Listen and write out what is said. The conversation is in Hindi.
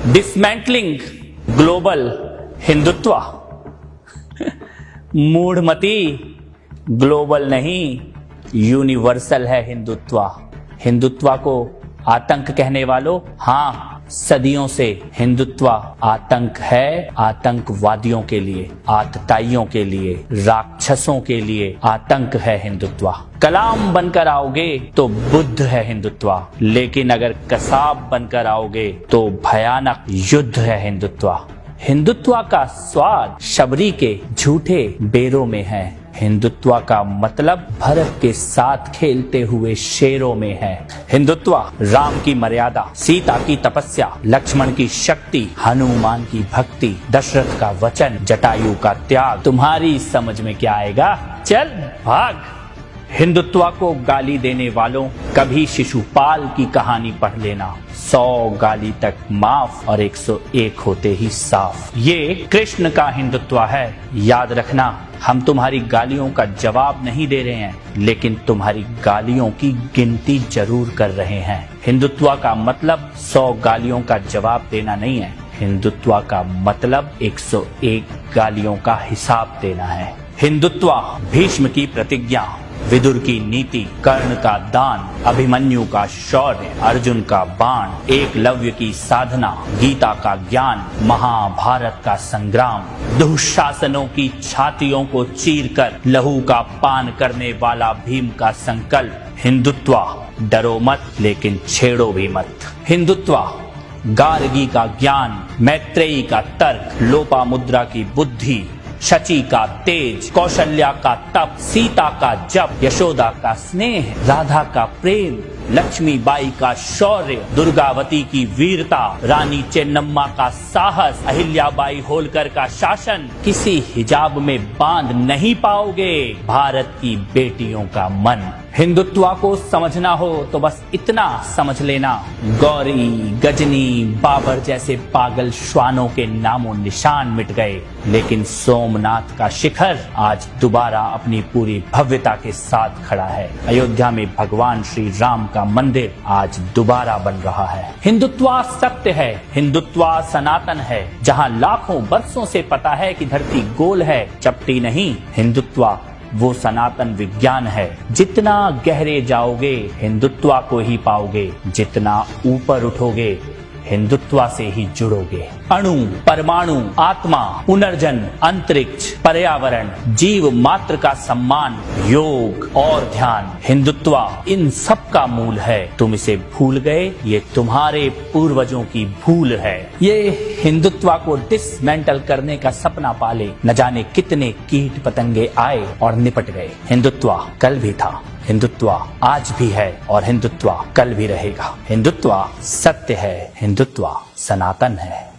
Dismantling global Hindutva. मूढ़मती, ग्लोबल नहीं यूनिवर्सल है हिंदुत्व। हिंदुत्व को आतंक कहने वालों, हाँ सदियों से हिंदुत्व आतंक है। आतंकवादियों के लिए, आतताइयों के लिए, राक्षसों के लिए आतंक है हिंदुत्व। कलाम बनकर आओगे तो बुद्ध है हिंदुत्व, लेकिन अगर कसाब बनकर आओगे तो भयानक युद्ध है हिंदुत्व। हिंदुत्व का स्वाद शबरी के झूठे बेरों में है। हिंदुत्व का मतलब भरत के साथ खेलते हुए शेरों में है। हिंदुत्व राम की मर्यादा, सीता की तपस्या, लक्ष्मण की शक्ति, हनुमान की भक्ति, दशरथ का वचन, जटायु का त्याग। तुम्हारी समझ में क्या आएगा? चल भाग। हिंदुत्व को गाली देने वालों, कभी शिशुपाल की कहानी पढ़ लेना। 100 गाली तक माफ और 101 होते ही साफ। ये कृष्ण का हिंदुत्व है। याद रखना, हम तुम्हारी गालियों का जवाब नहीं दे रहे हैं, लेकिन तुम्हारी गालियों की गिनती जरूर कर रहे हैं। हिंदुत्व का मतलब 100 गालियों का जवाब देना नहीं है। हिंदुत्व का मतलब 101 गालियों का हिसाब देना है। हिंदुत्व भीष्म की प्रतिज्ञा, विदुर की नीति, कर्ण का दान, अभिमन्यु का शौर्य, अर्जुन का बाण, एकलव्य की साधना, गीता का ज्ञान, महाभारत का संग्राम, दुशासनों की छातियों को चीरकर लहू का पान करने वाला भीम का संकल्प। हिंदुत्व डरो मत, लेकिन छेड़ो भी मत। हिंदुत्व गार्गी का ज्ञान, मैत्रेयी का तर्क, लोपामुद्रा की बुद्धि, शची का तेज, कौशल्या का तप, सीता का जप, यशोदा का स्नेह, राधा का प्रेम, लक्ष्मीबाई का शौर्य, दुर्गावती की वीरता, रानी चेन्नम्मा का साहस, अहिल्याबाई होलकर का शासन। किसी हिजाब में बांध नहीं पाओगे भारत की बेटियों का मन। हिंदुत्व को समझना हो तो बस इतना समझ लेना, गौरी, गजनी, बाबर जैसे पागल श्वानों के नामों निशान मिट गए, लेकिन सोमनाथ का शिखर आज दोबारा अपनी पूरी भव्यता के साथ खड़ा है। अयोध्या में भगवान श्री राम का मंदिर आज दोबारा बन रहा है। हिंदुत्व सत्य है, हिंदुत्व सनातन है। जहाँ लाखों वर्षों से पता है कि धरती गोल है, चपटी नहीं। हिंदुत्व वो सनातन विज्ञान है। जितना गहरे जाओगे हिंदुत्व को ही पाओगे, जितना ऊपर उठोगे हिंदुत्व से ही जुड़ोगे। अणु, परमाणु, आत्मा, पुनर्जन्म, अंतरिक्ष, पर्यावरण, जीव मात्र का सम्मान, योग और ध्यान, हिंदुत्व इन सब का मूल है। तुम इसे भूल गए, ये तुम्हारे पूर्वजों की भूल है। ये हिंदुत्व को डिसमेंटल करने का सपना पाले न जाने कितने कीट पतंगे आए और निपट गए। हिंदुत्व कल भी था, हिंदुत्व आज भी है और हिंदुत्व कल भी रहेगा। हिंदुत्व सत्य है, हिंदुत्व सनातन है।